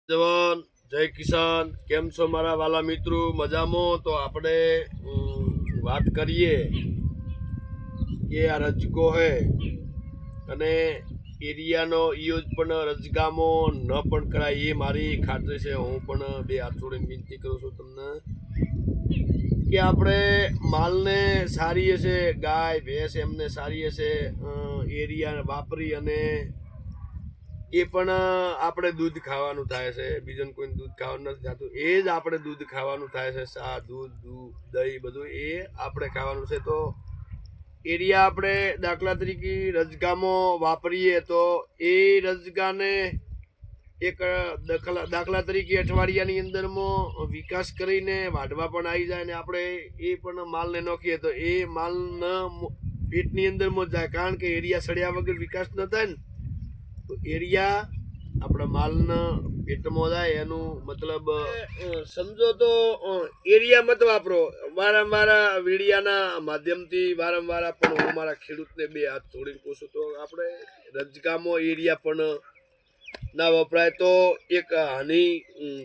જવાન જય કિસાન કેમ છો મારા વાલા મિત્રો મજામાં તો આપણે વાત કરીએ કે આ રજકો હે અને એરિયાનો યુઝ પણ રજગામાં ન પણ કરાય એ મારી ખાતરી છે। હું પણ બે હાથ જોડીને વિનંતી કરું છું તમને કે આપણે માલને સારી હશે ગાય ભેંસ એમને સારી હશે એરિયા વાપરી અને એ પણ આપણે દૂધ ખાવાનું થાય છે। બીજું કોઈ દૂધ ખાવાનું નથી થતું, એ જ આપણે દૂધ ખાવાનું થાય છે। શા દૂધ દહીં બધું એ આપણે ખાવાનું છે। તો એરિયા આપણે દાખલા તરીકે રજગામાં વાપરીએ તો એ રજગાને એક દાખલા તરીકે અઠવાડિયાની અંદરમાં વિકાસ કરીને વાઢવા પણ આવી જાય ને આપણે એ પણ માલને નાખીએ તો એ માલના પેટની અંદરમાં જાય, કારણ કે એરિયા સડ્યા વગર વિકાસ ન થાય ને તો એરિયા આપણા માલના પેટમાં જાય એનું મતલબ સમજો તો એરિયા મત વાપરો। વારંવાર વીડિયાના માધ્યમથી વારંવાર પણ હું મારા ખેડૂતને બે હાથ જોડીને કહું છું તો આપણે રજગામાં એરિયા પણ ના વપરાય। તો એક હની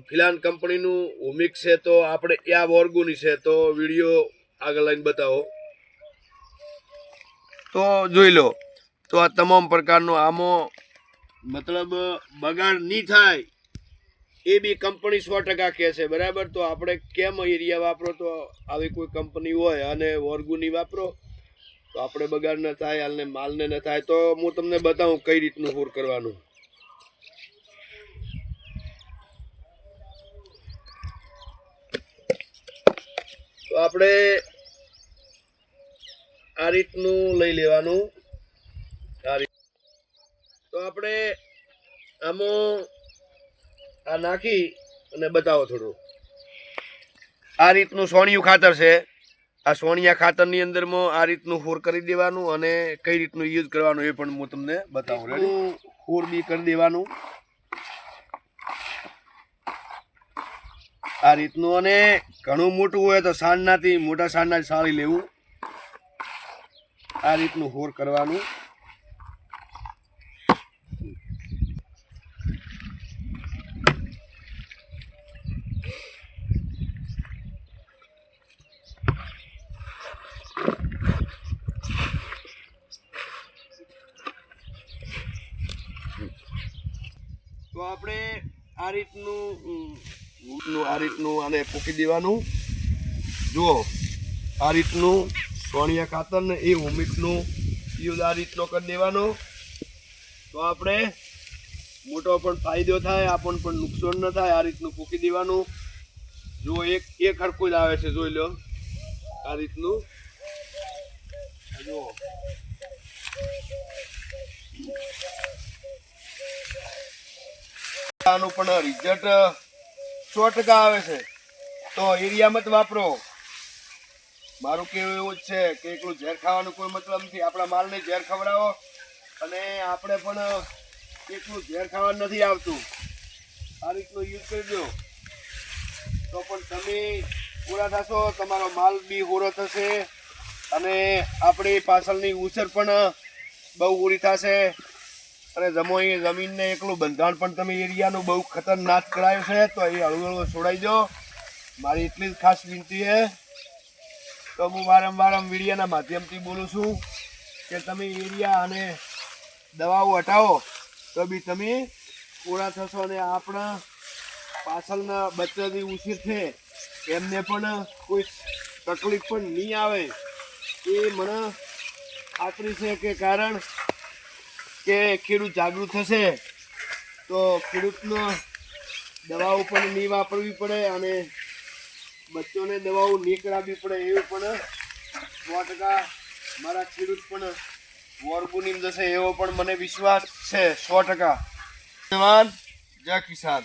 ફિલાન કંપનીનું હોમિક છે તો આપણે આ ઓર્ગોની છે તો વિડીયો આગળ લઈને બતાવો તો જોઈ લો। તો આ તમામ પ્રકારનો આમાં મતલબ બગાડ નહીં થાય એ બી કંપની 100% કહે છે, બરાબર। તો આપણે કેમ એરિયા વાપરો તો આવી કોઈ કંપની હોય અને ઓર્ગોની વાપરો તો આપણે બગાડ ન થાય અને માલને ન થાય। તો હું તમને બતાવું કઈ રીતનું હોર કરવાનું। તો આપણે આ રીતનું લઈ લેવાનું। તો આપણે આમાં આ નાખી અને બતાવો થોડું। આ રીતનું સોણિયું ખાતર છે, આ સોણિયા ખાતરની અંદરમાં આ રીતનું હોર કરી દેવાનું અને કઈ રીતનું યુઝ કરવાનું એ પણ હું તમને બતાવું। હોર બી કરી દેવાનું આ રીતનું, અને ઘણું મોટું હોય તો સાંજનાથી મોટા સાંજના સાળી લેવું, આ રીતનું હોર કરવાનું। તો આપણે આ રીતનું આને પૂકી દેવાનું। જુઓ આ રીતનું સોણિયા ખાતર ને એ હોમિકનું યુઝ આ રીતનો કરી દેવાનો તો આપણે મોટો પણ ફાયદો થાય, આપણને પણ નુકસાન ન થાય। આ રીતનું પૂકી દેવાનું। જો એક હરખું જ આવે છે, જોઈ લો આ રીતનું જુઓ। આનું પણ રિઝલ્ટ 100% આવે છે। તો એરિયા મત વાપરો, મારું કહેવું એવું જ છે કે એકલું ઝેર ખાવાનું કોઈ મતલબ નથી। આપણા માલને ઝેર ખવડાવો અને આપણે પણ એકલું ઝેર ખાવાનું નથી આવતું, આ રીતનું યુઝ કરી દો તો પણ તમે પૂરા થશો, તમારો માલ બી પૂરો થશે અને આપણી પાછળની ઉછેર પણ બહુ પૂરી થશે અને જમીનને એકલું બંધાણ પણ તમે એરિયાનું બહુ ખતરનાક કરાયું છે તો એ હળવું છોડાઈ દો, મારી એટલી જ ખાસ વિનંતી છે। તો હું વારંવાર વીડિયાના માધ્યમથી બોલું છું કે તમે એરિયા અને દવાઓ હટાવો તો બી તમે પૂરા થશો અને આપણા પાછળના બચ્ચાની ઉછેર છે એમને પણ કોઈ તકલીફ પણ નહીં આવે એ મને ખાતરી છે। કે કારણ કે ખેડૂત જાગૃત થશે તો ખેડૂતનો દવાઓ પણ નહીં વાપરવી પડે અને બચ્ચોને દવાઓ નહીં કરાવવી પડે એવું પણ 100% મારા ખેડૂત પણ ઓર્ગોની જશે એવો પણ મને વિશ્વાસ છે 100%। જવાન જય કિસાન।